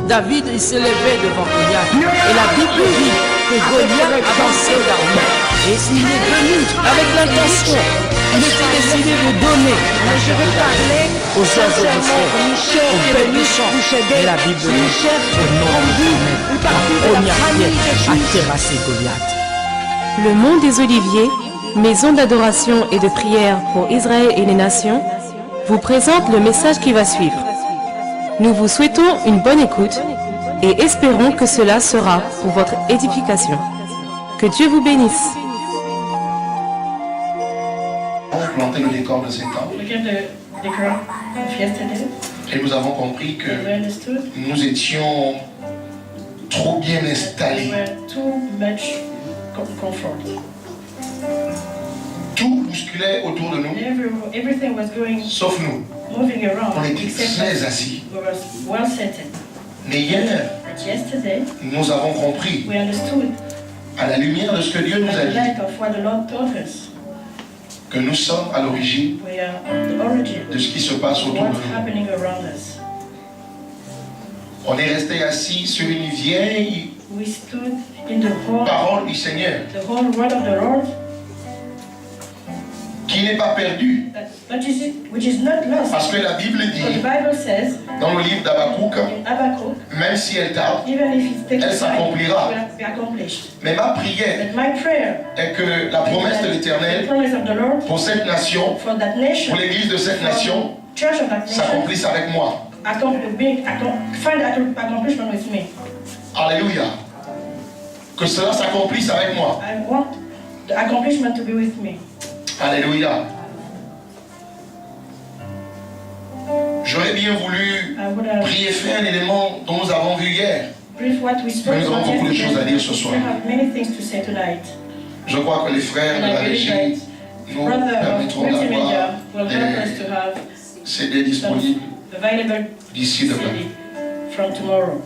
David il s'élevait devant Goliath. Et la Bible dit que Goliath avançait vers lui. Et il est venu avec l'intention. Il était décidé de donner Je veux parler aux oiseaux du ciel, Michel aux bêtes du champ. Et la Bible dit au nom de une partie de la la première famille pierre de a Judas. terrassé Goliath. Le Mont des Oliviers, maison d'adoration et de prière pour Israël et les nations, vous présente le message qui va suivre. Nous vous souhaitons une bonne écoute et espérons que cela sera pour votre édification. Que Dieu vous bénisse. On a planté le décor de ces temps Look at the decor of yesterday. et nous avons compris que We understood nous étions trop bien that we installés. were too much comfort. Tout bousculait autour de nous, Everything was going, sauf nous. moving around, On était except très us. assis. We were well settled. Mais hier, But yesterday, nous avons compris, we understood à la lumière de ce que Dieu nous at a the dit, light of what the Lord taught us, que nous sommes à l'origine we are the origin de ce qui se passe of autour de what's nous. happening around us. On est resté assis sur une vieille We stood in the whole parole du Seigneur, word of the Lord, qui n'est pas perdue. which is not lost. Parce que la Bible But the dit, Bible says dans le livre d'Habakkuk, in Habakkuk, même si elle tarde, even if it takes Elle time, s'accomplira. it will be accomplished. mais ma prière But my prayer est que la promesse de the l'Éternel promise of the Lord pour cette nation, for that nation, pour l'église de cette for nation, the church of that nation, s'accomplisse avec moi. find accomplishment with me. Alléluia. Que cela s'accomplisse avec moi. I want the accomplishment to be with me. Alléluia. J'aurais bien voulu I would have prier fin l'élément dont nous avons vu hier. briefed what we spoke Mais nous avons about beaucoup de yesterday. choses à dire ce soir. We have many things to say tonight. Je crois que les frères de la régie nous Brother of permettront multimedia d'avoir will help us to have des CD disponibles available d'ici demain. CD from tomorrow.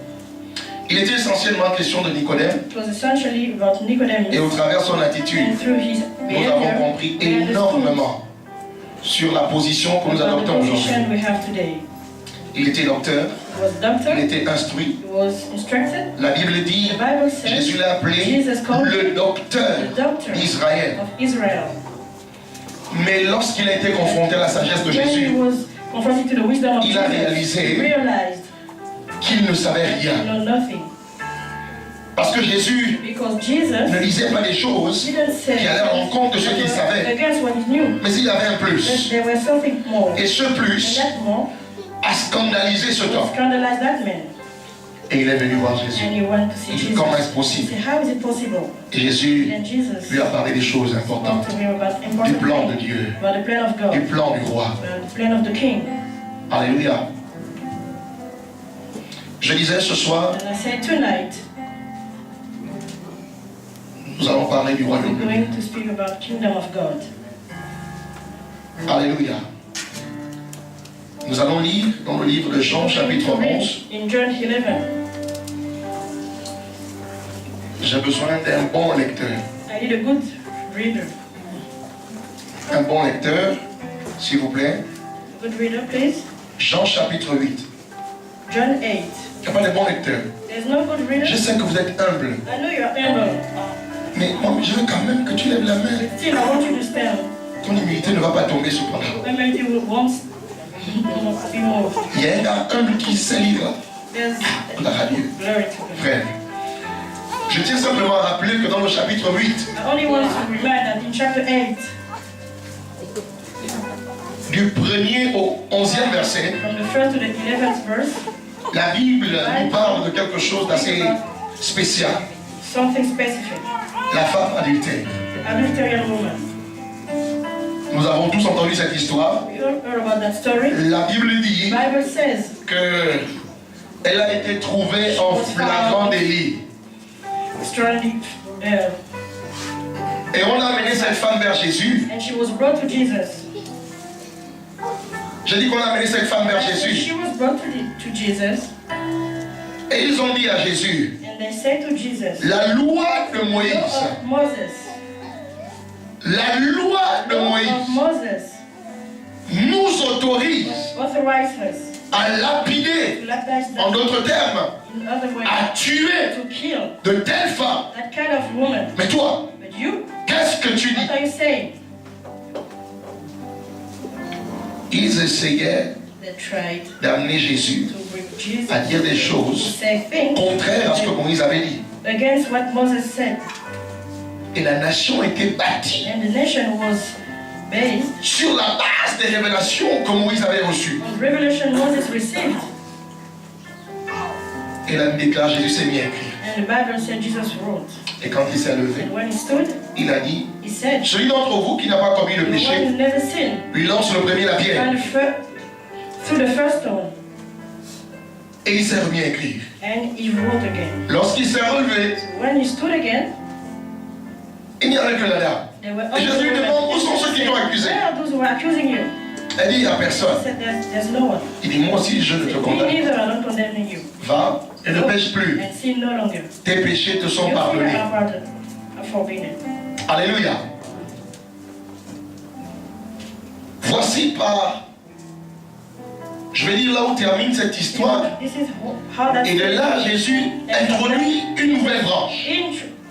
Il était essentiellement question de Nicodème It was essentially about Nicodemus, et au travers de son attitude, and through his nous avons behavior, compris we understood énormément sur la position que nous about the adoptons aujourd'hui. position we have today. Il était docteur, He was doctor, il était instruit. he was instructed. La Bible The dit, Bible says Jésus l'a appelé Jesus called le docteur the doctor d'Israël. of Israel. Mais lorsqu'il a été confronté à la sagesse de When he Jésus, was confronted to the wisdom of Il a Jesus, réalisé he realized qu'il ne savait he rien. knew nothing. Parce que Jésus Because Jesus ne disait pas des choses didn't say qui allaient à l'encontre de ce qu'il savait, against what he knew. mais il y avait un But plus. there was something more. Et ce And plus that more a scandalisé ce temps. scandalized that man. Et il est venu voir Jésus. And he went to see Il dit, Jesus. comment est-ce He possible? said, how is it possible? Et Jésus And Jesus lui a parlé des choses spoke importantes. to him about Du important plan de things, Dieu, about the plan of God, du plan du roi. about the plan of the king. Alléluia. Je disais ce soir, And I said tonight, nous allons parler du we're royaume de Dieu. going to speak about kingdom of God. Alléluia. Nous allons lire dans le livre de Jean, chapitre 11. In John 11, J'ai besoin d'un bon lecteur. I need a good reader. Un bon lecteur, s'il vous plaît. A good reader, please. Jean, chapitre 8. John 8. Il n'y a pas de bon lecteur. There's no good reader. Je sais que vous êtes humble, I know you're humble, mais moi, je veux quand même que tu lèves la main. but still I want you to stand. Ton humilité ne va pas tomber sur toi. Humility will want be more. Il y a un gars humble qui sait lire. There's Gloire à Dieu. glory to God. Frère, je tiens simplement à rappeler que dans le chapitre 8, I only want to remind that in chapter 8, du 1er au 11e verset, from the 1st to the 11th verse, la Bible nous parle de quelque chose d'assez spécial. something specific. La femme adultère. The adulterian woman. Nous avons tous entendu cette histoire. We all heard about that story. La Bible The dit Bible says qu'elle a été trouvée en flagrant délit. strongly, Et on a amené cette femme vers Jésus. and she was brought to Jesus. J'ai dit qu'on a amené cette femme vers She Jésus. was brought to Jesus, Et ils ont dit à Jésus, and they said to Jesus, la loi de "Law Moïse, of Moses, la loi de law of Moïse Moses nous autorise authorizes us à lapider, to lapise en them. d'autres termes, In other words, à tuer to kill de telles femmes. that kind of woman. Mais toi, But you, qu'est-ce que tu dis? what are you saying? Ils essayaient They tried d'amener Jésus to bring Jesus à dire des to choses say things contraires à ce que Moïse avait dit. against what Moses said. Et la nation était bâtie And the nation was based sur la base des révélations que Moïse avait reçues. on revelation Moses received. Et la Bible déclare, Jésus s'est mis à écrire. And the Bible said Jesus wrote. Et quand il s'est levé, And when he stood, il a dit, he said, celui d'entre vous qui n'a pas commis le the one péché, who never sinned, lui lance le premier la pierre. through the first stone. Et il s'est remis à écrire. And he wrote again. Lorsqu'il s'est relevé, When he stood again, il n'y avait que la dame. there were Et Jésus lui demande, où sont ceux qui t'ont accusé? Where are those who are accusing you? Elle dit, il n'y a He personne. said, there's no one. Il dit, moi aussi je ne te Me condamne. neither, I'm not condemning you. Va et ne pêche plus. And sin no longer. Tes péchés te sont Your sins pardonnés. are pardoned, are forbidden. Alléluia. Voici par, je vais dire là où termine cette histoire. This is how that Et de là, Jésus introduit une nouvelle branche.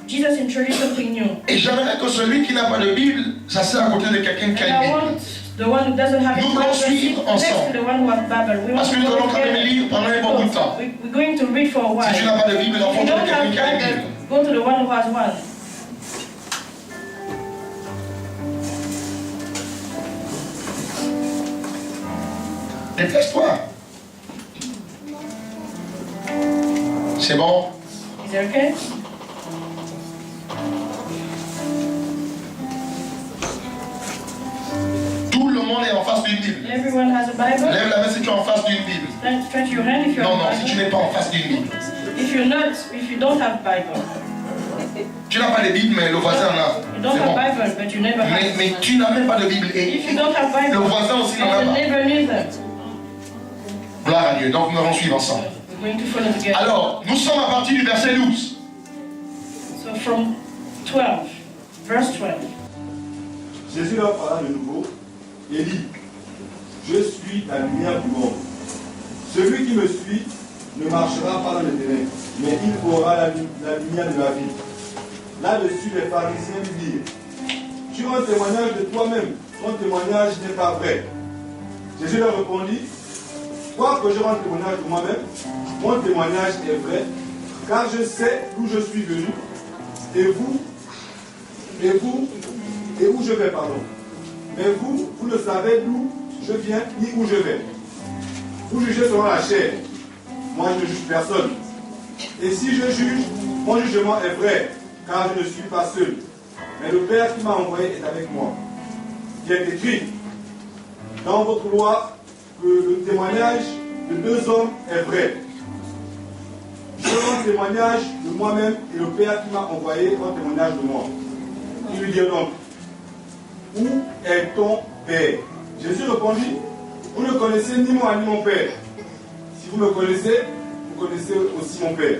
Jesus introduced something new. Et j'aimerais que celui qui n'a pas de Bible s'assied à côté de quelqu'un qui And a I une want Bible. the one who doesn't have Nous a voulons Bible suivre sit next ensemble. to the one who has Bible. We Parce want que nous to allons go quand même together. lire pendant un bon bout de temps. We're going to read for a while. Si tu n'as pas de Bible, If rencontre you don't quelqu'un have qui a une Bible, Bible. go to the one who has one. Dépêche-toi. C'est bon? Is it okay? Tout le monde est en face d'une Bible. Everyone has a Bible. Lève la main si tu es en face d'une Bible. Stretch your hand if you Non, have non, a si tu Bible. n'es pas en face d'une Bible. If you don't have Bible, Tu n'as pas de Bible, mais le voisin en a. you don't C'est bon. have Bible, but you never Mais, have. mais tu n'as même pas de Bible. Et If you don't have Bible, le voisin aussi n'en a and the pas. neighbor neither. Gloire à Dieu. Donc nous allons suivre ensemble. We're going to follow together. Alors, nous sommes à partir du verset 12. So from 12, verse 12. Jésus leur parla de nouveau et dit, je suis la lumière du monde. Celui qui me suit ne marchera pas dans les ténèbres, mais il aura la lumière de la vie. Là-dessus, les pharisiens lui dirent, tu rends témoignage de toi-même, ton témoignage n'est pas vrai. Jésus leur répondit, quoique je rende témoignage de moi-même, mon témoignage est vrai, car je sais d'où je suis venu, et où je vais, pardon. Mais vous ne savez d'où je viens ni où je vais. Vous jugez selon la chair. Moi, je ne juge personne. Et si je juge, mon jugement est vrai, car je ne suis pas seul. Mais le Père qui m'a envoyé est avec moi. Il est écrit dans votre loi que le témoignage de deux hommes est vrai. Je rends témoignage de moi-même et le Père qui m'a envoyé rend témoignage de moi. Il lui dit donc, où est ton Père? Jésus répondit, vous ne connaissez ni moi ni mon Père. Si vous me connaissez, vous connaissez aussi mon Père.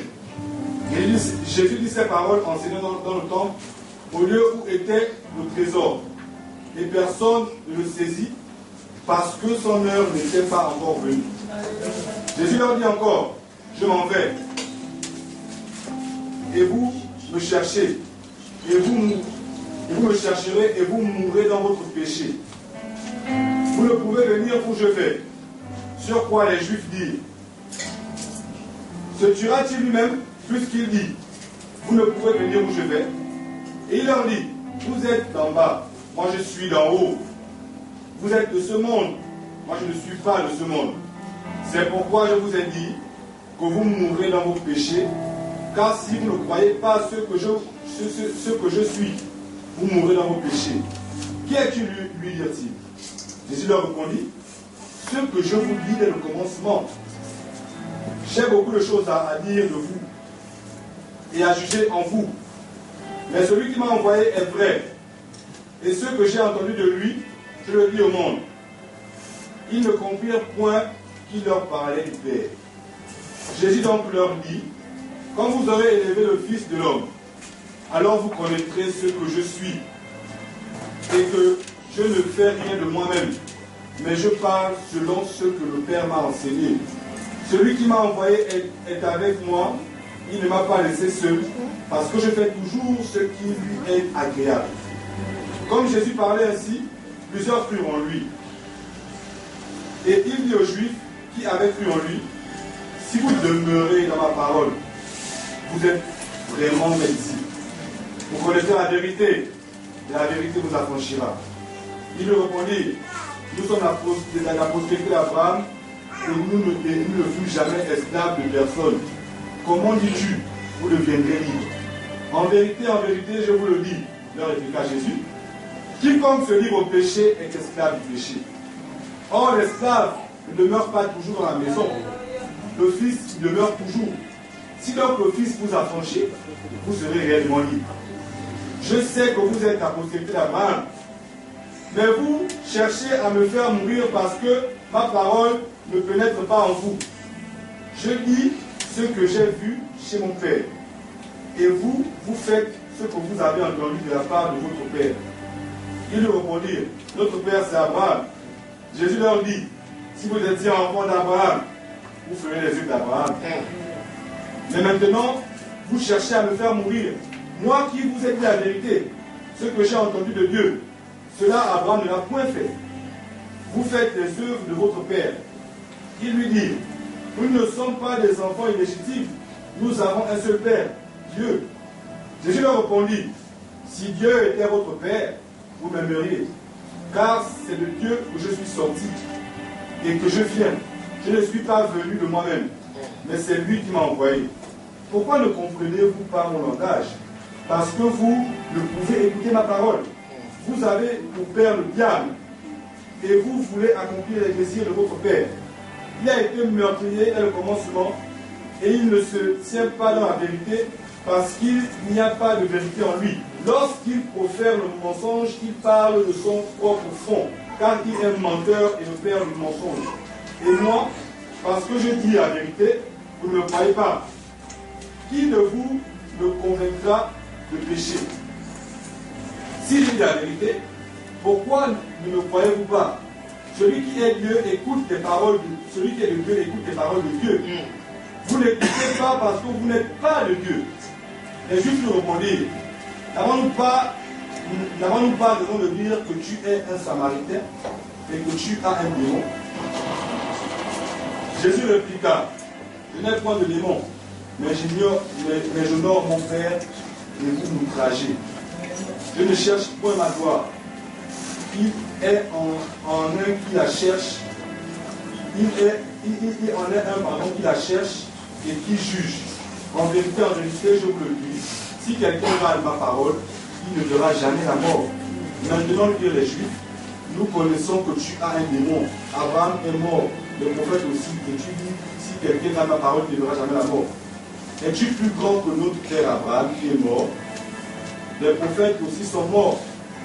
Et Jésus dit ces paroles enseignant dans le temple, au lieu où était le trésor. Et personne ne le saisit parce que son heure n'était pas encore venue. Jésus leur dit encore, je m'en vais. Et vous me cherchez. Et vous me chercherez et vous mourrez dans votre péché. Vous ne pouvez venir où je vais. Sur quoi les Juifs disent, se tuera-t-il lui-même puisqu'il dit, vous ne pouvez venir où je vais. Et il leur dit, vous êtes d'en bas, moi je suis d'en haut. Vous êtes de ce monde, moi je ne suis pas de ce monde. C'est pourquoi je vous ai dit que vous mourrez dans vos péchés, car si vous ne croyez pas ce que je suis, vous mourrez dans vos péchés. Qui es-tu, lui dirent-ils? Jésus leur répondit, ce que je vous dis dès le commencement. J'ai beaucoup de choses à dire de vous et à juger en vous. Mais celui qui m'a envoyé est vrai. Et ce que j'ai entendu de lui, je le dis au monde. Ils ne comprirent point qui leur parlait du Père. Jésus donc leur dit, quand vous aurez élevé le Fils de l'homme, alors vous connaîtrez ce que je suis, et que je ne fais rien de moi-même, mais je parle selon ce que le Père m'a enseigné. Celui qui m'a envoyé est avec moi, il ne m'a pas laissé seul, parce que je fais toujours ce qui lui est agréable. Comme Jésus parlait ainsi, plusieurs crurent en lui. Et il dit aux Juifs qui avaient cru en lui, si vous demeurez dans ma parole, vous êtes vraiment mes disciples. Vous connaissez la vérité, et la vérité vous affranchira. Il lui répondit, nous sommes la postérité d'Abraham, et nous ne fûmes jamais esclaves de personne. Comment dis-tu, vous deviendrez libres? En vérité, je vous le dis, leur répliqua Jésus, quiconque se livre au péché est esclave du péché. Or, l'esclave ne demeure pas toujours dans la maison. Le Fils demeure toujours. Si donc le Fils vous affranchit, vous serez réellement libre. Je sais que vous êtes la postérité d'Abraham, mais vous cherchez à me faire mourir parce que ma parole ne pénètre pas en vous. Je dis ce que j'ai vu chez mon Père. Et vous, vous faites ce que vous avez entendu de la part de votre Père. Ils lui répondirent, notre Père c'est Abraham. Jésus leur dit, si vous étiez enfant d'Abraham, vous ferez les œuvres d'Abraham. Mais maintenant, vous cherchez à me faire mourir. Moi qui vous ai dit la vérité, ce que j'ai entendu de Dieu, cela Abraham ne l'a point fait. Vous faites les œuvres de votre Père. Il lui dit, nous ne sommes pas des enfants illégitimes, nous avons un seul Père, Dieu. Jésus leur répondit, si Dieu était votre Père, vous m'aimeriez, car c'est de Dieu que je suis sorti et que je viens. Je ne suis pas venu de moi-même, mais c'est lui qui m'a envoyé. Pourquoi ne comprenez-vous pas mon langage? Parce que vous ne pouvez écouter ma parole. Vous avez pour père le diable, et vous voulez accomplir les désirs de votre père. Il a été meurtrier dès le commencement, et il ne se tient pas dans la vérité, parce qu'il n'y a pas de vérité en lui. Lorsqu'il profère le mensonge, il parle de son propre fond, car il est menteur et le père du mensonge. Et moi, parce que je dis la vérité, vous ne me croyez pas. Qui de vous me convaincra de péché? Si je dis la vérité, pourquoi ne me croyez-vous pas? Celui qui est Dieu écoute les paroles de celui qui est de Dieu écoute les paroles de Dieu. Vous n'écoutez pas parce que vous n'êtes pas de Dieu. Les Juifs lui répondirent, n'avons-nous pas raison de dire que tu es un Samaritain et que tu as un démon? Jésus répliqua, je n'ai point de démon, mais j'honore mon Père et vous m'outragez. Je ne cherche point ma gloire. Il est en un qui la cherche. Il en est un qui la cherche et qui juge. En vérité, je vous le dis, si quelqu'un garde ma parole, il ne verra jamais la mort. Maintenant, dire les Juifs, nous connaissons que tu as un démon. Abraham est mort, le prophète aussi, et tu dis, si quelqu'un garde ma parole, il ne verra jamais la mort. Es-tu plus grand que notre père Abraham qui est mort? Les prophètes aussi sont morts.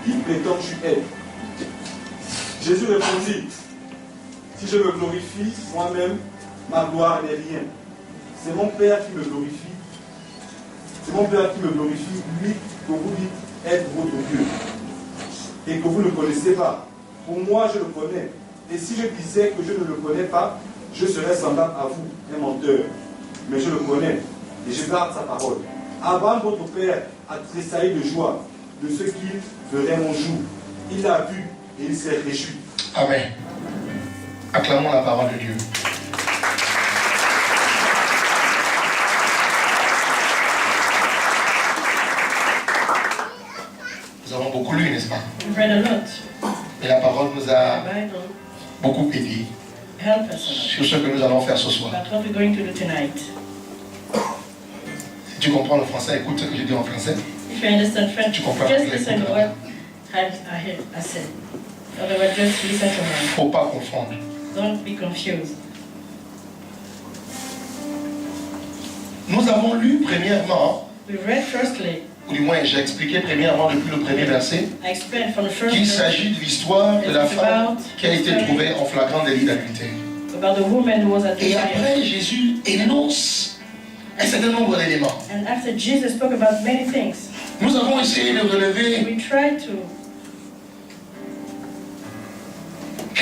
Qui prétends-tu être? Jésus répondit, si je me glorifie moi-même, ma gloire n'est rien. C'est mon Père qui me glorifie. C'est mon Père qui me glorifie, lui que vous dites être votre Dieu. Et que vous ne connaissez pas. Pour moi, je le connais. Et si je disais que je ne le connais pas, je serais semblable à vous, un menteur. Mais je le connais. Et je garde sa parole. Abraham, votre père, a tressailli de joie de ce qu'il verrait mon jour. Il l'a vu et il s'est réjoui. Amen. Acclamons la parole de Dieu. Nous avons beaucoup lu, n'est-ce pas? We've read a lot. Et la parole nous a The Bible beaucoup aidé help us a lot. sur ce que nous allons faire ce soir. But what we're going to do tonight. Si tu comprends le français, écoute ce que je dis en français. If you understand French, Tu comprends just l'anglais, listen to écoute. what I said. Otherwise, just listen to me. Faut pas confondre. Don't be confused. Nous avons lu premièrement, We read firstly, ou du moins j'ai expliqué premièrement depuis le premier verset, I explained from the first qu'il verse s'agit de l'histoire de la femme qui a été trouvée en flagrant délit d'adultère. about the woman who was at the Et fire. après, Jésus énonce un certain nombre d'éléments. And after Jesus spoke about many things, Nous avons essayé de relever we tried to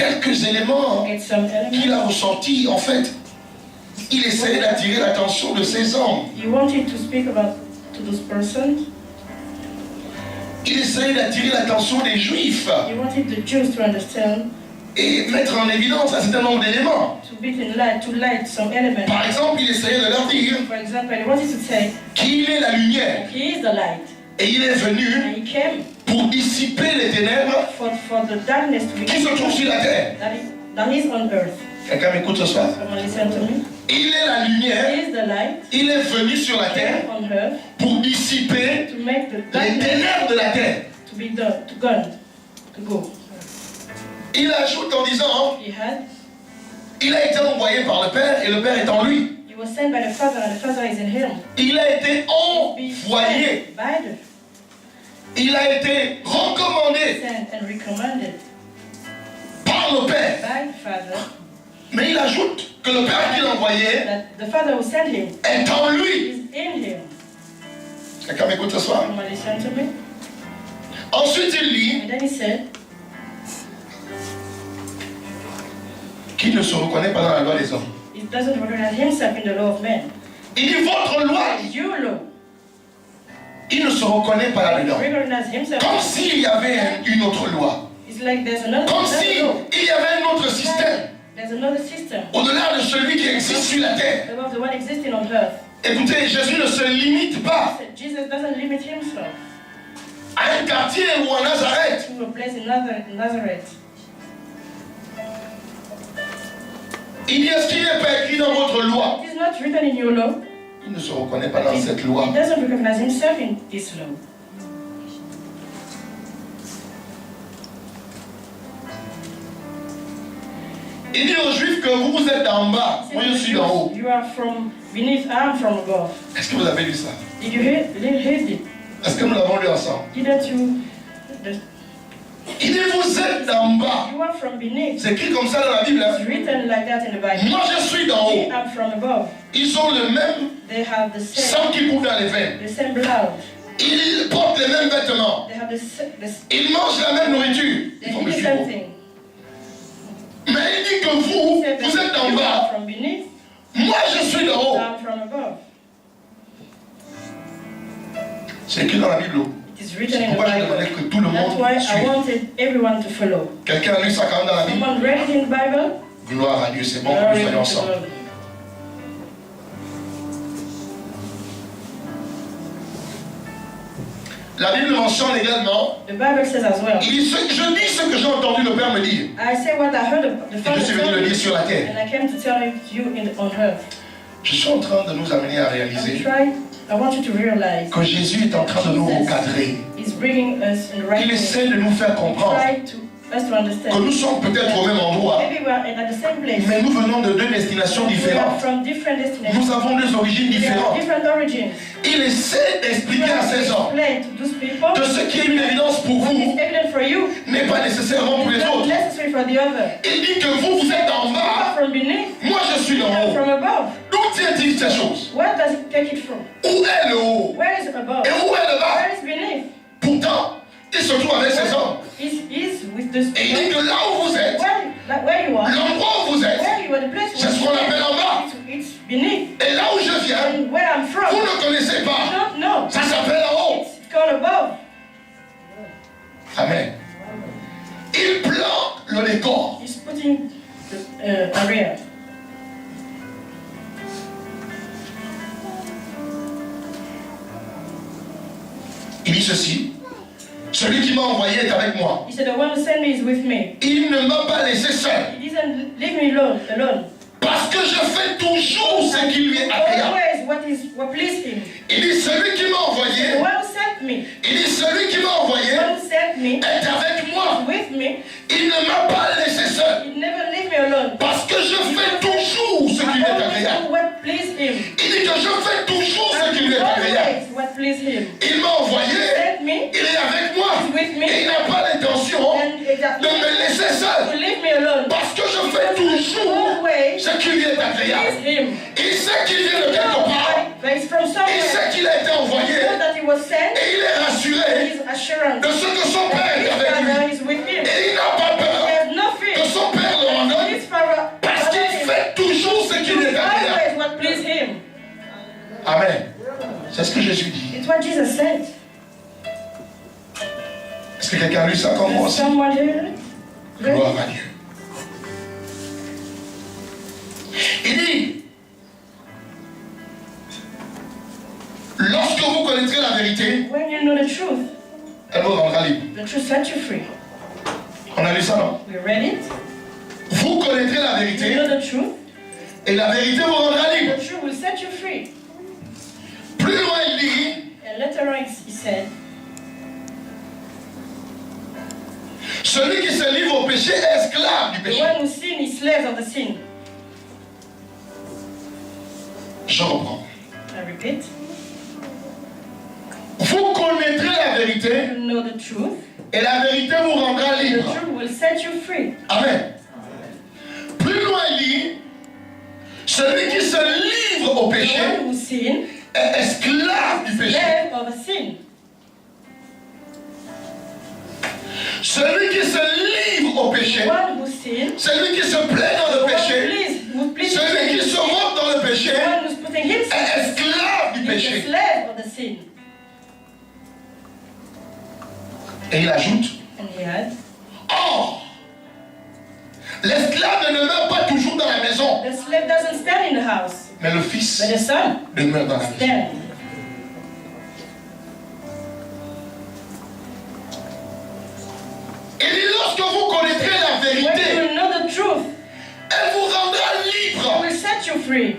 quelques éléments It's some qu'il elements. a ressentis. En fait, il essayait d'attirer l'attention de ces hommes. He wanted to speak about to those persons. Il essayait d'attirer l'attention des Juifs He wanted the Jews to understand, et mettre en évidence un certain nombre d'éléments. to be in light, to light some elements. Par exemple, il essayait de leur dire For example, he wanted to say, qu'il est la lumière He is the light. et il est venu And He came pour dissiper les ténèbres for the darkness to be qui se trouvent sur la terre. that is on earth. Quelqu'un m'écoute ce soir? Come on, listen to me. Il est la lumière, He is the light. il est venu sur la terre Came on earth pour dissiper to make the les darkness ténèbres de la terre. to be done, to gone, to go. Il ajoute en disant, He had. il a été envoyé par le Père et le Père est en lui. He was sent by the Father, and the Father is in him. Il a été Be envoyé, sent by the il a été recommandé sent and recommended par le Père. by the Father. Mais il ajoute que le Père qui l'a envoyé That the Father who sent him est en lui. is in him. Quelqu'un m'écoute ce soir? Come on, listen to me. Ensuite il dit And then he said, qu'il ne se reconnaît pas dans la loi des hommes. he doesn't recognize himself in the law of men. Il dit votre loi, It's your law. il ne se reconnaît pas là-dedans. Recognize himself. Comme s'il y avait une autre loi. It's like there's another, Comme another s'il law. y avait un autre système. There's another system Au-delà de celui qui existe sur la terre. above the one existing on earth. Écoutez, Jésus ne se limite pas Jesus doesn't limit himself à un quartier ou à Nazareth. to a place in Nazareth. Il dit, est-ce qu'il n'est pas écrit dans votre loi? It is not written in your law. Il ne se reconnaît pas dans cette loi. He doesn't recognize himself in this law. Il dit aux Juifs que vous êtes d'en bas, moi je suis d'en haut. You are from beneath, I am from above. Est-ce que vous avez lu ça? Did you hear it? Est-ce que nous l'avons lu ensemble? Didn't you? Il dit vous êtes d'en bas. You are from beneath. C'est écrit comme ça dans la Bible. It's Hein? written like that in the Bible. Moi je suis d'en haut. I am from above. Ils ont le même They have the sang same, qui coule dans les veines. the same blood. Ils portent les mêmes vêtements. They have the Ils mangent la même nourriture. they Ils font do le the jumeau. same thing. Mais il dit que vous êtes d'en You are bas. from beneath. Moi je suis d'en haut. I am from above. C'est écrit dans la Bible. It is written in the Pourquoi je Bible. voulais que tout le That's monde why I suive? wanted everyone to follow. Quelqu'un a lu ça quand même dans la Bible? Someone read it in the Bible. Gloire à Dieu, c'est bon que nous Glory soyons to ensemble. God. La Bible mentionne également, The Bible says as well. il dit, je dis ce que j'ai entendu le Père me dire. I say what I heard the Et Father je suis venu tell le me, dire sur la terre. and I came to tell it to you on earth. Je suis en train de nous amener à réaliser I want you to realize que Jésus est en train de nous recadrer. He's bringing us in the right Il way. essaie de nous faire comprendre Try to us to que understand. nous sommes peut-être au même endroit, Maybe we are at the same place. mais nous venons de deux destinations We are différentes. from different destinations. Nous avons deux origines We have différentes. different origins. Il essaie d'expliquer à ces hommes Explain to those people que ce qui est une évidence pour what is vous evident for you n'est pas nécessairement pour is les not autres. necessary for the other. Il dit que vous êtes en You bas, are from beneath. moi je suis You en are haut. from above. D'où tient-il ces choses? Where does it take it from? Où est le haut? Where is above? Et où est le bas? Where is beneath? Pourtant, il se trouve avec ces hommes. Is with this Et il dit que là où vous êtes, where you are, l'endroit où vous êtes, where you are, the place c'est ce qu'on appelle en bas. it's beneath. Et là où je viens, And where I'm from, vous ne connaissez you pas. don't know. Ça s'appelle en haut. It's called above. Amen. Il plante le décor. He's putting the area. Il dit ceci. Celui qui m'a envoyé est avec moi. He said, the one who sent me is with me. Il ne m'a pas laissé seul. He didn't leave me alone. Parce que je fais toujours ce qui lui est agréable. Always what pleased him. Il dit celui qui m'a The envoyé. one who sent me, Il dit celui qui m'a envoyé the one who sent me, est avec moi. is with me. Il ne m'a pas laissé seul. He never leave me alone. Parce que je fais toujours ce qui lui I est always agréable. do what pleased him. Il dit que je fais toujours ce qui lui est agréable. Always what pleased him. Il m'a envoyé. Sent me, Il est avec moi. he's with me, Et il n'a pas l'intention and de me laisser seul. to leave me alone. Parce que je fais toujours Always ce qui lui est agréable. pleased him. Il sait qu'il vient de quelque part. But it's from Il somewhere. sait qu'il a été envoyé. He knows that he was sent. Et il est rassuré His assurance. de ce que son Père His est avec lui. Father is with him. Et il n'a pas He peur has no que fear son Père Amen. C'est ce que Jésus dit. It's what Jesus said. Est-ce que quelqu'un a lu ça comme moi aussi? Someone heard it? Gloire à Dieu. Il dit, lorsque vous connaîtrez la vérité, When you know the truth, elle vous rendra libre. the truth set you free. On a lu ça, non? We read it. Vous connaîtrez la You vérité know the truth. et la vérité vous rendra libre. The truth will set you free. Plus loin il dit, And later on he said, celui qui se livre au péché est esclave du the péché. one who sin is slave of the sin. Je reprends. I repeat. Vous connaîtrez la vérité You know the truth. et la vérité vous rendra The libre. truth will set you free. Amen. Plus loin il dit, celui qui se livre au The péché one who sin, est esclave du péché. slave of the sin. Celui qui se livre au The péché, one who sin, celui qui se plaît dans the le one péché, who pleases celui qui se moque dans le péché the one who's putting est himself esclave du is the péché. slave of the sin. Et il ajoute, And he had, or, l'esclave ne demeure pas toujours dans la maison, the slave doesn't stand in the house, mais le fils but the son demeure dans la maison. stands. Il dit, lorsque vous connaîtrez la When vérité, you know the truth, elle vous rendra it libre. will set you free.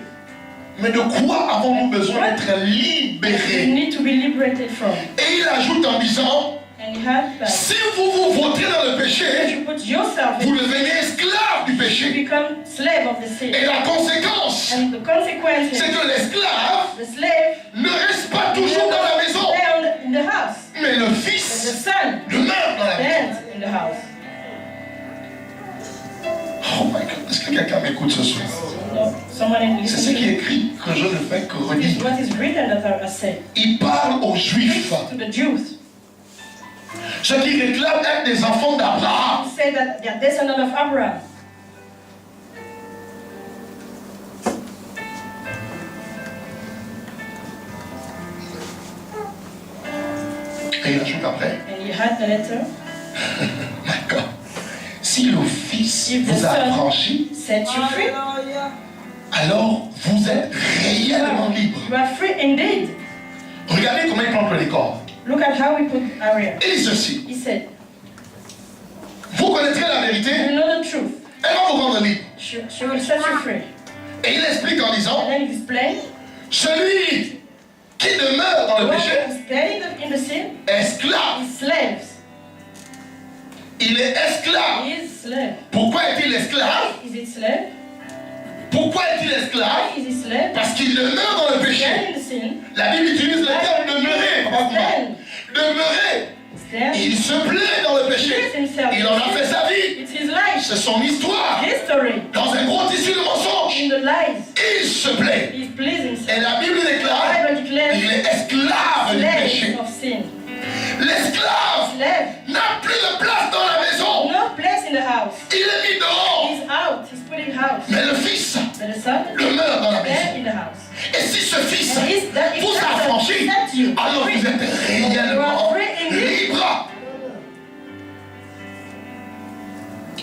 Mais de quoi avons-nous besoin d'être You libérés? need to be liberated from. Et il ajoute en disant, And he had that. si vous vous vautrez dans le If péché, you put yourself vous in, devenez esclave du you péché. become slave of the sin. Et la conséquence, And the consequence c'est is que l'esclave the slave ne reste pas toujours dans la maison, stay in the house, mais le but the fils son demeure dans la maison. stands in the house. Oh my God, est-ce que quelqu'un m'écoute ce soir? No, someone C'est ce listen qui est to écrit que je ne fais que me. It's redire. what is written that I say. Il parle aux Juifs, To the Jews, ceux qui réclament être des enfants d'Abraham. he said that they are descendants of Abraham. Et il ajoute après, And he had the letter. my God, si le Fils If the vous a Son affranchi, set you free, alors vous êtes réellement libre. you are free indeed. Regardez comment il plante le décor. Look at how we put Ariel. Il dit ceci, He said, vous connaîtrez la vérité, you know the truth. elle va vous rendre libre. She will set you free. Et il explique en disant, And then he explained, celui qui demeure dans the le one péché, who stayed in the sin esclave. is slaves. Il est esclave. He is slave. Pourquoi est-il esclave? Is it slave? Pourquoi est-il esclave? Why is he slave? Parce qu'il demeure dans le péché. Stand in the sin. La Bible utilise le terme demeurer. Stand. Demeurer. Stand. Il se plaît dans le péché. Il en a fait sa vie. It's his life. C'est son histoire. History. Dans un gros tissu de mensonges. In the lies. Il se plaît. He's pleasing Et himself. la Bible déclare, The Bible declares il est esclave du péché. slave of sin. L'esclave Slave. n'a plus de place dans la maison. No place in the house. Il est mis dehors. He's out. He's put in house. Mais le Fils But the son demeure dans la there maison. in the house. Et si ce Fils And if that vous a affranchi, set you alors free, vous êtes you réellement are free indeed. libre.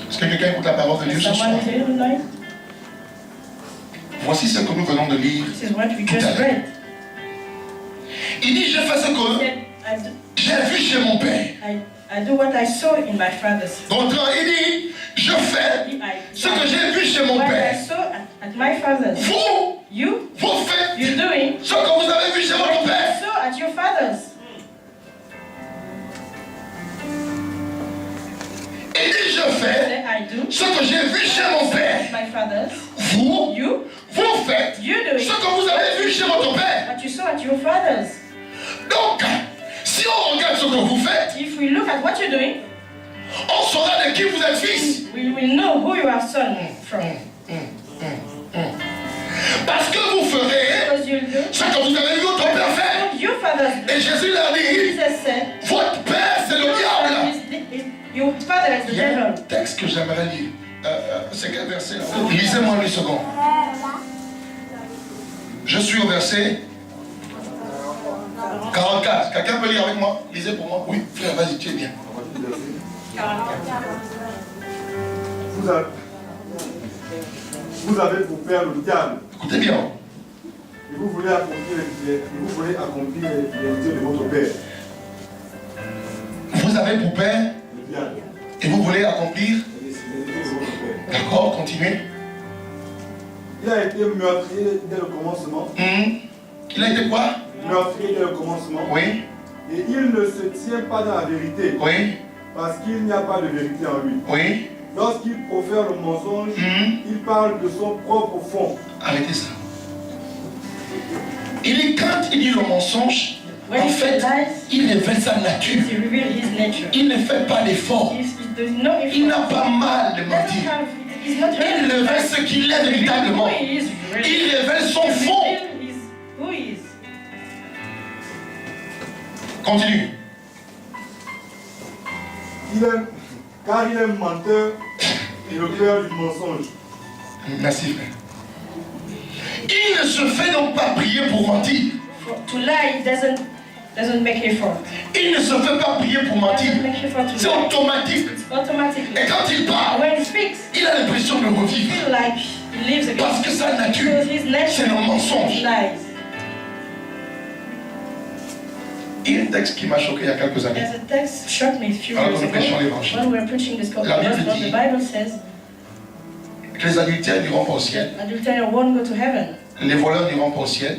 Est-ce que quelqu'un écoute la parole de Dieu ce soir? Someone is here tonight? Voici ce que nous venons de lire. This is what we Tout à just l'heure. read. Il dit, j'ai fait ce He que said, j'ai vu chez mon Père. I do what I saw in my father's. Donc il dit, je fais ce que j'ai vu chez mon What I Père. saw at my father's. Vous You're faites doing ce que vous avez vu chez what votre you Père. saw at your father's. Il dit, je fais I do ce que j'ai vu chez mon Père. at my father's. Vous You faites doing ce que vous avez vu chez votre Père. what you saw at your father's. Donc, si on regarde ce que vous faites, If we look at what you're doing, on saura de qui vous êtes fils. we will know who you are son from. Parce que vous ferez Because you'll do ce que vous avez vu votre Père faire. what your father's do. Et Jésus leur dit, Jesus said, votre Père c'est le diable. your father is the Il y a un devil. texte que j'aimerais lire. C'est quel verset là? Lisez-moi une seconde. Je suis au verset 44. Quelqu'un peut lire avec moi? Lisez pour moi. Oui, frère, vas-y, tu es bien. 44. Vous avez pour père le diable. Écoutez bien. Et vous voulez accomplir les fidélités de votre père. Vous avez pour père Le diable. et vous voulez accomplir. Les fidélités de votre père. D'accord, continuez. Il a été meurtrier dès le commencement. Il a été quoi? Meurtrier dès le commencement. Oui, Et il ne se tient pas dans la vérité. oui, Parce qu'il n'y a pas de vérité en lui. oui. Lorsqu'il profère le mensonge, il parle de son propre fond. Arrêtez ça. Il dit, quand il dit le mensonge, en fait, il révèle sa nature. He revealed his nature. Il ne fait pas d'effort. He does not Il n'a pas mal de mentir. He's not Il révèle ce qu'il est véritablement. Who he is really. Il révèle son fond. Who he is. Continue. Car il est menteur et le père du mensonge. Merci, frère. Il ne se fait donc pas prier pour mentir. To lie doesn't make effort. Il ne se fait pas prier pour mentir. Doesn't make effort to C'est lie. automatique. Automatically. Et quand il parle, When he speaks, il a l'impression de revivre. feel like he lives again. Parce que sa nature, Because his nature c'est le mensonge. lies. Il y a un texte qui m'a choqué il y a quelques années. There's a text shocked me a few Alors years que nous prêchons ago l'évangile. when we were preaching this La Bible gospel. dit- The Bible says, Que les adultères n'iront pas au ciel. adulterer won't go to heaven. Les voleurs n'iront pas au ciel.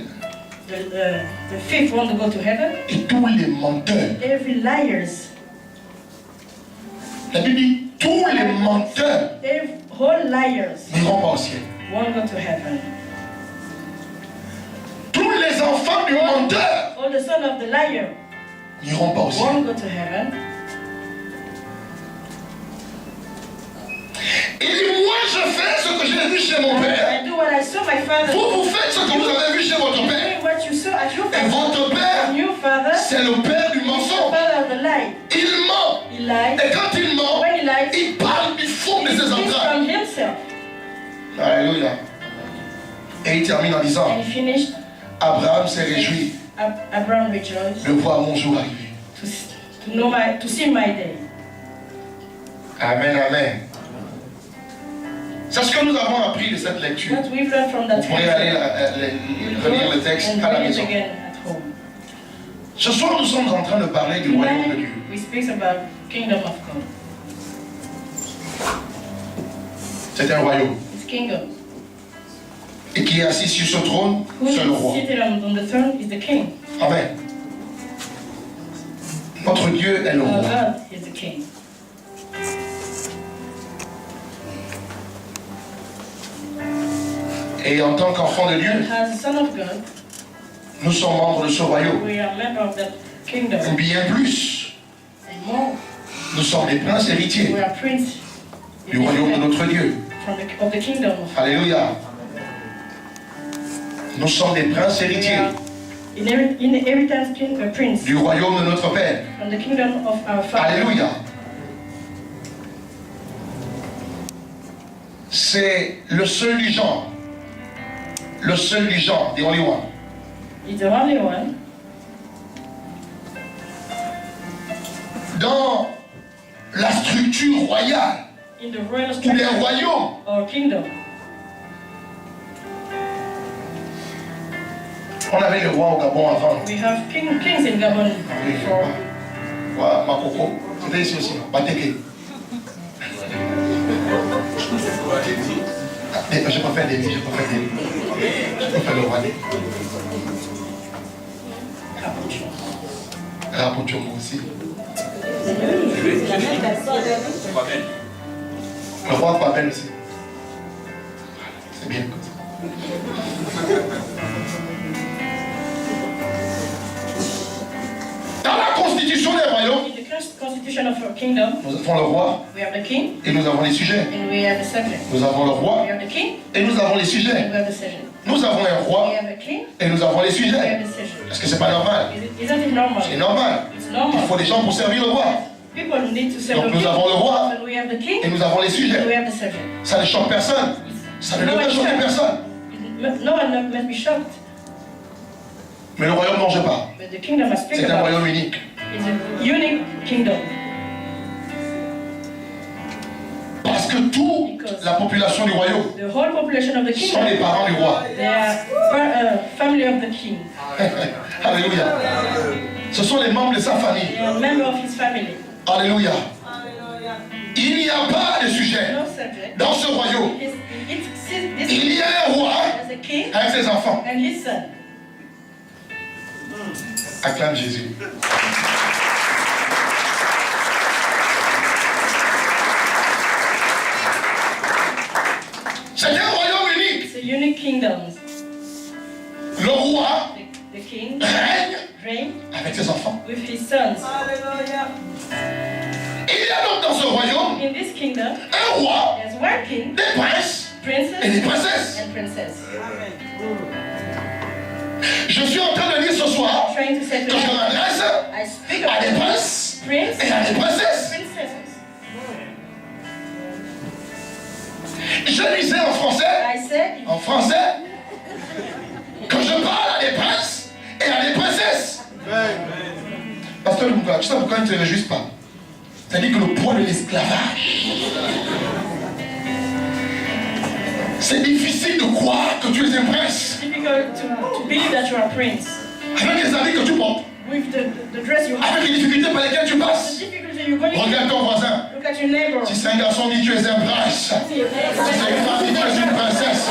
The thief won't go to heaven. Et tous les menteurs. Every liars, La Bible dit, tous les menteurs whole liars n'iront pas au ciel. won't go to heaven. Tous les enfants du menteur All the son of the liar n'iront pas au ciel. won't go to heaven. Il dit, moi je fais ce que j'ai vu chez mon père. I do what I saw my father do. Vous faites ce que vous avez vu chez votre père. Doing what you saw at your Et father. votre père, And your father, c'est le père du the mensonge. father of the lie. Il ment. He lies. Et quand il ment, When he lies, il parle du fond de he ses speaks entrailles. from himself. Alléluia. Et il termine en disant, And he finished. Abraham s'est réjoui Abraham rejoiced de voir mon jour arriver. to see my day. Amen, amen. C'est ce que nous avons appris de cette lecture. What we've learned from that Vous pourrez aller relire le texte and à la read it maison. again at home. Ce soir, nous sommes en train de parler du royaume de Dieu. Tonight, we speak about kingdom of God. C'est un royaume. It's kingdom. Et qui est assis sur ce trône, Who c'est le roi. is seated on the throne is the king. Amen. Notre Dieu est le Our roi. God is the king. Et en tant qu'enfant de Dieu, As a son of God, nous sommes membres de ce royaume. we are member of that kingdom. Bien plus, And more, nous sommes les princes héritiers we are prince du royaume de notre Dieu. of the kingdom. Alléluia. Nous sommes des princes We héritiers are inheritance prince du royaume de notre Père. from the kingdom of our Father. Alléluia. C'est le seul du genre. Le seul du genre, the only one. He's the only one. Dans la structure royale In the royal ou les structure royaumes, or kingdom. on avait les rois au Gabon avant. We have kings in Gabon before. Roi Makoko, c'était ici aussi, Bateke. Je préfère des je préfère des Je préfère le roi. Rapochongo aussi. Le roi Babel aussi. C'est bien comme ça. Dans la constitution des royaumes, In the constitution of our kingdom, nous avons le roi we have the king et nous avons les sujets. and we have the subject. Nous avons le roi We have the king et nous avons les and sujets. we have the subject. Nous avons un roi We have a king, et nous avons les we sujets. have the subject. Est-ce que c'est pas normal? Isn't it normal? C'est normal. It's Il normal. faut des gens pour servir le roi. People need to serve Donc the nous king. avons le roi When we have the king et nous avons les and we sujets. have the subject. Ça ne choque personne. Ça ne devrait choquer personne. No one must be shocked. Mais le royaume dont je parle, But the kingdom I speak c'est un about royaume unique. is a unique kingdom. Parce que toute la population du royaume The whole population of the sont les kingdom, parents du roi. they are family of the king. Alléluia. Ce sont les membres de sa famille. They are member of his family. Alléluia. Il n'y a pas de sujet No subject. dans ce royaume. Il y a un roi As a king avec ses enfants. and his son. Acclame Jésus. C'est un royaume unique. It's a unique kingdom. Le roi The king règne reigns avec ses enfants. with his sons. Il y a donc dans ce royaume In this kingdom, un roi, there's one king, des princes et princes des princesses. and princess. Je suis en train de dire ce soir I'm trying to say que to je you, m'adresse I speak à des of princes prince et à des princesses. princesses. Je disais en français que je parle à des princes et à des princesses. Pasteur Lucas, tu sais pourquoi ils ne se réjouissent pas? C'est-à-dire que le poids de l'esclavage. C'est difficile de croire que tu es un prince. It's difficult to believe that you're a prince. Avec les habits que tu portes, With the dress you have, avec les difficultés par lesquelles tu the passes. difficulty you're going Regarde ton voisin. to look at your neighbor. Si c'est un garçon, dit tu es un prince. Si c'est une femme, dit tu es une princesse.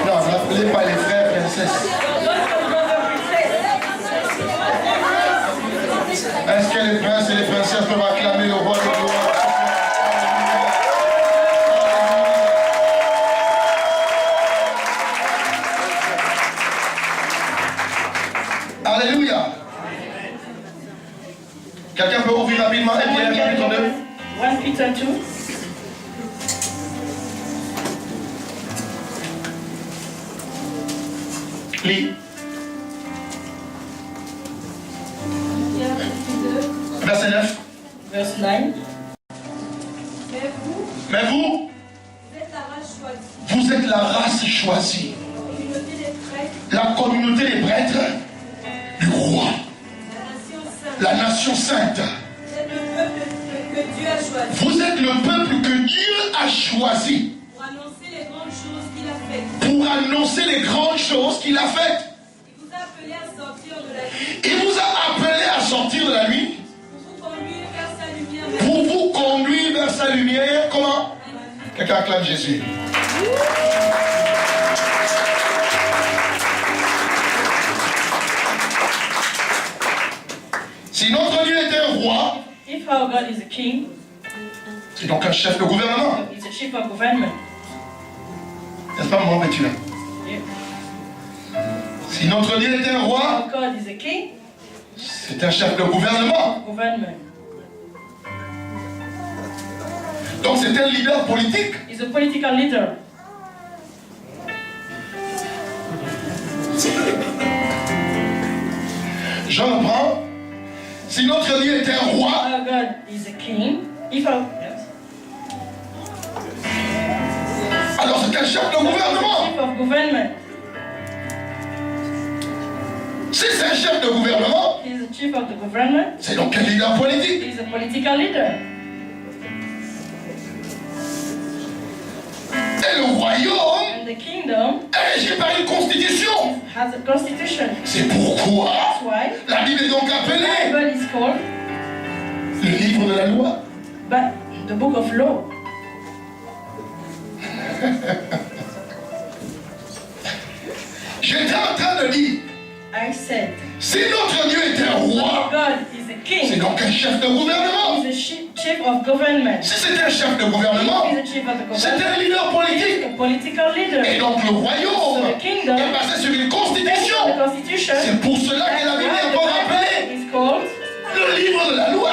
Non, n'appelez pas les frères princesses. Est-ce que les princes et les princesses peuvent acclamer le roi de gloire? Alléluia. Quelqu'un peut ouvrir rapidement Pierre chapitre 2? 1 Peter 2. Lis. Verset 9. Verse 9. Mais vous, vous êtes la race choisie, la communauté des prêtres du roi, la nation sainte. Vous êtes le peuple que Dieu a choisi pour annoncer les grandes choses qu'il a faites. pour annoncer les grandes choses qu'il a faites. Il vous a appelé à sortir de la nuit Il vous a appelé à sortir de la nuit pour vous conduire vers sa lumière. pour vous conduire vers sa lumière. Comment? Quelqu'un acclame Jésus. Si notre Dieu était un roi, If our God is a king, c'est donc un chef de gouvernement. he's a chief of government. N'est-ce pas, mon petit là? Yeah. Si notre Dieu était un roi, Our God is a king, c'est un chef de gouvernement. government. Donc c'est un leader politique. He's a political leader. Je reprends. Si notre Dieu était un roi, Our God is a king. If our alors c'est un chef de gouvernement. chief of government, Si c'est un chef de gouvernement, he's a chief of the government. c'est donc un leader politique. He's a political leader. Et le royaume And the kingdom est régi par une constitution. has a constitution. C'est pourquoi That's why la Bible est donc the appelée Bible is called le livre de la loi. the book of law. J'étais en train de dire, I said, si notre Dieu était un roi, God is a c'est king. donc un chef de gouvernement. He's a chief of government. Si c'était un chef de gouvernement, He's a chief of the c'est government. un leader politique. A political leader. Et donc le royaume So the kingdom est basé sur une the constitution. constitution. C'est pour cela que la Bible est encore appelée Is called le livre de la loi.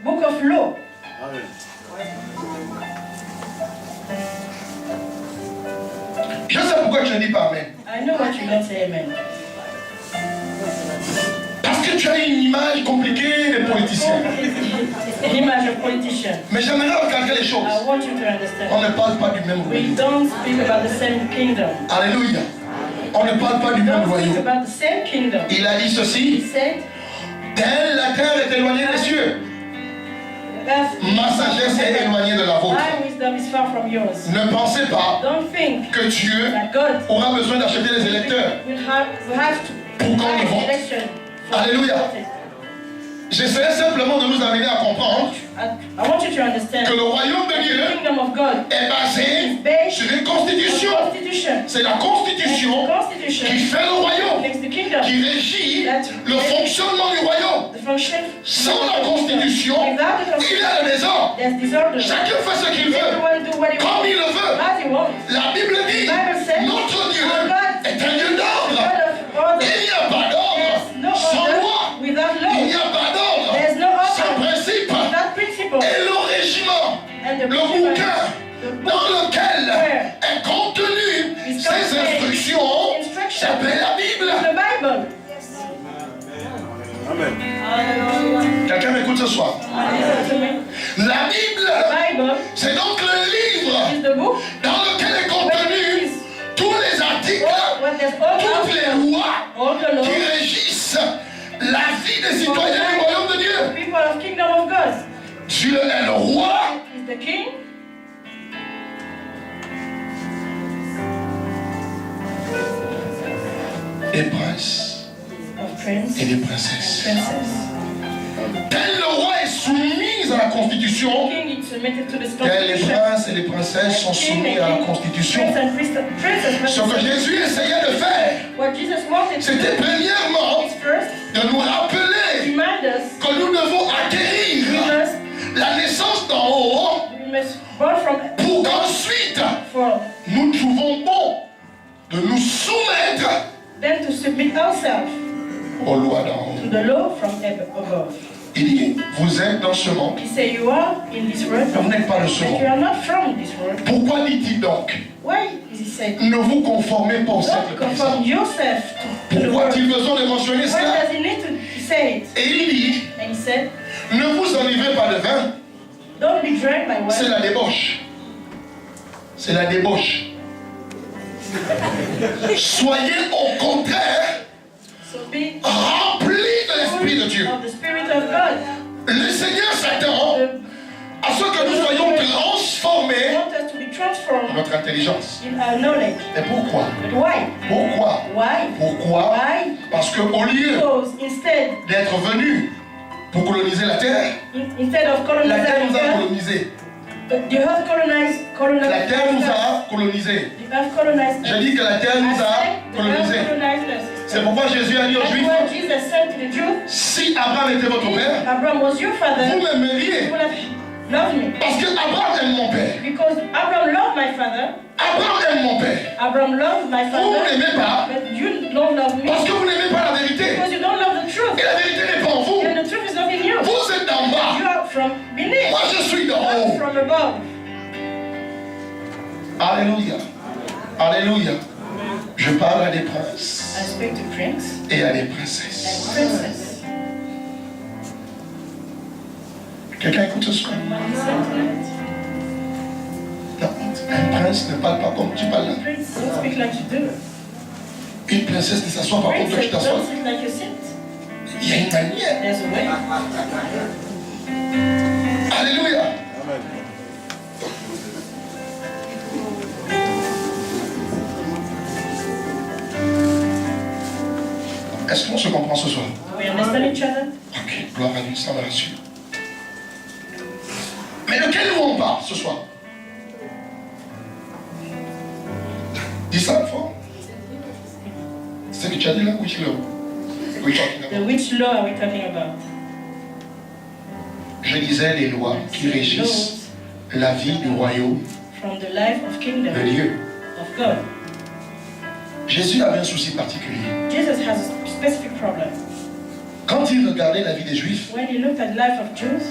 book of law. Je sais pourquoi je ne dis pas amen. I know what you don't say, amen. Parce que que tu as une image compliquée des politiciens. An image of politician. Mais j'aimerais regarder les choses. I want you to On understand. ne parle pas du même We royaume. don't speak about the same kingdom. Alléluia. On ne parle pas du We même don't speak royaume. about the same kingdom. Il a dit He ceci. said, Telle la terre est éloignée des cieux. Ma sagesse est éloignée de la vôtre. My wisdom is far from yours. Ne pensez pas Don't think que Dieu that God aura besoin d'acheter des électeurs. will have to Pour qu'on buy le vote. an election. Alléluia. J'essaie simplement de nous amener à comprendre I want you to understand que le royaume de the Dieu kingdom of God est basé based sur une on constitution. constitution. C'est la constitution Constitution qui fait le royaume, makes the kingdom. qui régit le fonctionnement du royaume. The function. Sans la constitution, Without the il y constitution, a le désordre. there's disorder. Chacun fait ce qu'il veut, Everyone do what he comme wants. il le veut. As he wants. La Bible dit, notre Dieu est un Dieu d'ordre. God of order. Il n'y a pas d'ordre There's no sans order loi. without Il n'y law. a pas d'ordre There's no sans order principe. without principle. Et le régiment, And the le bouquin dans lequel est contenu ces instructions s'appelle la Bible. The Bible. Quelqu'un m'écoute ce soir. Listen to me. La Bible, The Bible c'est donc le livre is the book dans lequel est contenu tous les articles, where there's all toutes les lois all the laws. qui régissent la vie des citoyens du royaume de Dieu. People of kingdom of God. Dieu est le roi Is the king et prince of prince et des princesses. princess. Tel le roi est soumis à la constitution, King is submitted to this tel les constitution. princes et les princesses sont soumis à la constitution. Prince and princess. Ce que Jésus essayait de faire, What Jesus wanted to c'était do premièrement is first de nous rappeler remind us que nous devons we acquérir must la naissance d'en haut born from pour qu'ensuite for nous trouvons bon de nous soumettre then to submit ourselves aux lois d'en haut. to the law from above. Il dit, vous êtes dans ce monde, He said you are in this world, mais vous n'êtes pas de ce but you monde. are not from this world. Pourquoi dit-il donc, Why is he saying? ne vous conformez pas au siècle Don't présent? conform yourself to the Pourquoi world. a-t-il besoin de mentionner Why cela? does he need to say it? Et il dit, And he said, ne vous enivrez pas de vin, don't be dragged by c'est what? la débauche. C'est la débauche. Soyez au contraire So be remplis de l'Esprit de Dieu. of the Spirit of God. Le Seigneur s'attend à ce que nous soyons transformés Want us to be dans transformed notre intelligence. in our knowledge. Et pourquoi? But why? Pourquoi? Why? Pourquoi? Why? Parce qu'au lieu Because instead, d'être venu pour coloniser la terre, instead of la terre colonizing nous a the earth, colonisés. the earth colonized La terre nous a colonisés. The earth colonized J'ai dit que la terre nous a colonisés. C'est pourquoi Jésus a dit aux That's Juifs, why Jesus said to the Jews, si Abraham était votre père, Abraham was your father, vous you m'aimeriez. would have loved me. Parce que Abraham aime mon père. Because Abraham loved my father, Abraham aime mon père. Abraham loved my Vous ne father, l'aimez pas but you don't love me parce que vous n'aimez pas la vérité. because you don't love the Et truth. la vérité n'est pas en vous. And the truth is not in you. Vous êtes d'en You bas. are from beneath, Moi, je suis d'en not haut. from above. Alléluia. Alléluia. Je parle à des princes I speak to prince et à des and princesses. princess. Quelqu'un écoute ce soir? Someone listen tonight. Non, un prince ne parle pas comme tu parles là. Prince, don't speak like you do. Une princesse ne s'assoit pas comme toi tu Princess, t'assois. don't sit like you sit. Il y a une manière. There's a way. Alléluia. Est-ce qu'on se comprend ce soir? We understand each other. Ok, gloire à Dieu, ça me rassure. Mais de quel mot on parle ce soir? Dis ça fort. C'est ce que tu as dit là? Which law? Which talking The about? which law are we talking about? Je disais les lois qui régissent la vie du royaume From the life of kingdom de Dieu. of God. Jésus avait un souci particulier. Jesus has a specific problem. Quand il regardait la vie des Juifs, When he looked at the life of Jews,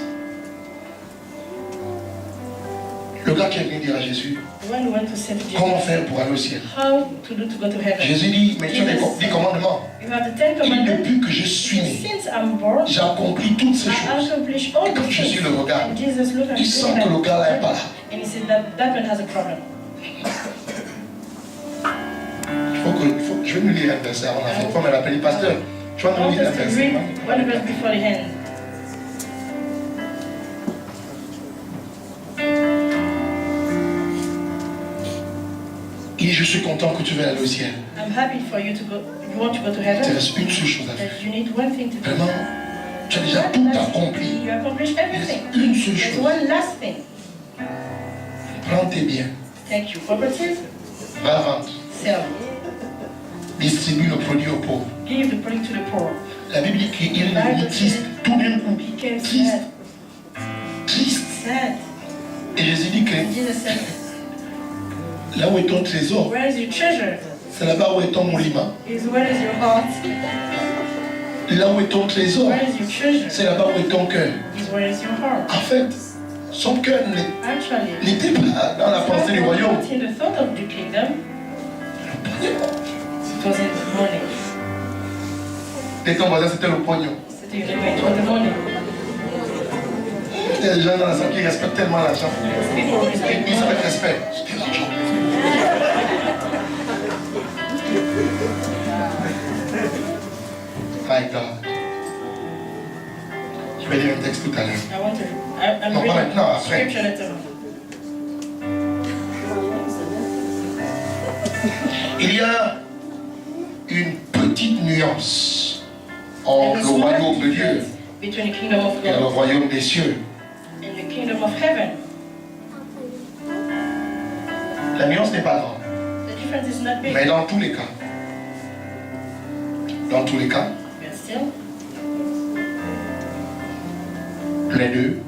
Le gars qui est venu dire à Jésus, The one who went to say to Jesus, comment faire pour aller au ciel? how to do to go to heaven? Jésus dit, mais tu as les 10 commandements. You have the 10 Et commandments. depuis que je suis né, Since I'm born, j'ai accompli toutes ces I choses. accomplished all Et quand these Jésus things. le regarde, And Jesus looked at il sent que le gars là n'est pas là. and he said that man has a problem. Je vais nous lire un verset avant la fin. Une fois, elle m'appelle pasteur. Tu vas I nous want lire un us to verset. read one verse before the end. Il dit, je suis content que tu veuilles aller au ciel. I'm happy for you to go. You want to go to Il te heaven? reste une seule chose à faire. That you need one thing to do. Vraiment, tu as déjà tout accompli. You accomplished everything. Une seule There's chose. one last thing. Prends tes biens. Take your properties, Va vendre. sell. Distribue le produit aux pauvres. Give the product to the poor. La Bible dit qu'il est devenu triste. Tout d'un coup. Became Triste. sad. Triste. Sad. Et Jésus dit que Jesus said, là où est ton trésor, where is your treasure? c'est là-bas où est ton monument. Is where is your heart? Là où est ton trésor, Where is your treasure? c'est là-bas où est ton cœur. Is where is your heart? En fait, son cœur Actually, n'était pas dans la pensée du royaume. in the thought of the kingdom, it was in the morning. Et ton voisin, c'était le pognon. C'était une réveil, it was the morning. Il y a des gens dans la salle qui respectent tellement l'argent. People respect Ils money. avec respect. C'était l'argent. My God. Je vais lire un texte tout à l'heure. I'm Non, pas reading maintenant, après. scripture later. Il y a une petite nuance entre There's le one royaume de Dieu difference between the kingdom of et le God royaume des cieux. and the kingdom of heaven. La nuance n'est pas grande. The difference is not big. Mais dans tous les cas, But still, les deux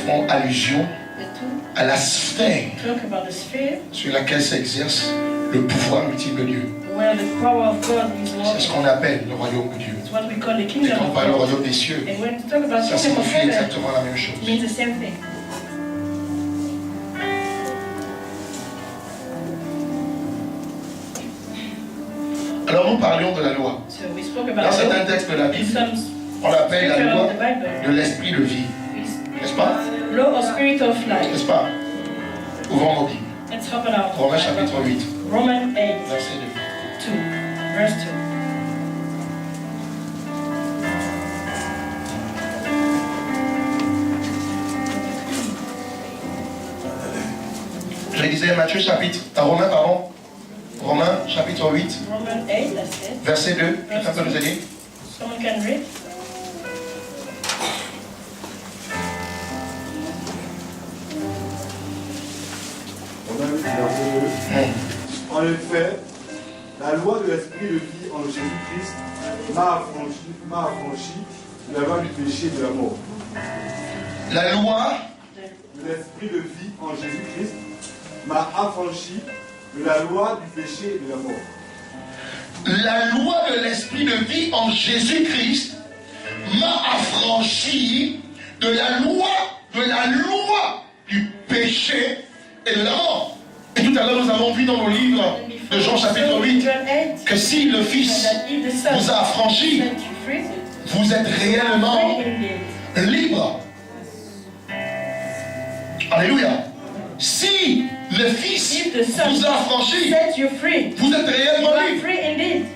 font allusion the two à la sphère talk about the sphere sur laquelle s'exerce le pouvoir ultime de Dieu. where the power of God is C'est ce working. qu'on appelle le royaume de Dieu. It's what we call the Et kingdom quand on of parle du God. royaume des cieux, And when we talk about ça the kingdom of signifie heaven, exactement la même it chose. means the same thing. Alors nous parlions de la loi. So we spoke Dans about certains textes de la in Bible, some on l'appelle la scripture loi of the Bible. de l'esprit de vie. N'est-ce pas? Law of spirit of life. N'est-ce pas? Ouvrons nos Bibles. Let's open our Romains chapitre 8, Romans 8, verset 2. 2, verse 2. Je disais Matthieu chapitre, Romains chapitre 8, Romans 8, that's it. verset 2. Quelqu'un peut nous aider? Someone can read. On a vu verset 2. En effet, la loi de l'esprit de vie en Jésus-Christ m'a affranchi de la loi du péché et de la mort. La loi De l'esprit de vie en Jésus-Christ m'a affranchi de la loi du péché et de la mort. La loi de l'esprit de vie en Jésus-Christ m'a affranchi de la loi du péché et de la mort. Et tout à l'heure, nous avons vu dans nos livres de Jean chapitre 8 que si le Fils vous a affranchi, vous êtes réellement libre. Alléluia. Si le Fils vous a affranchi, Set you free. vous êtes You réellement are libre. free indeed.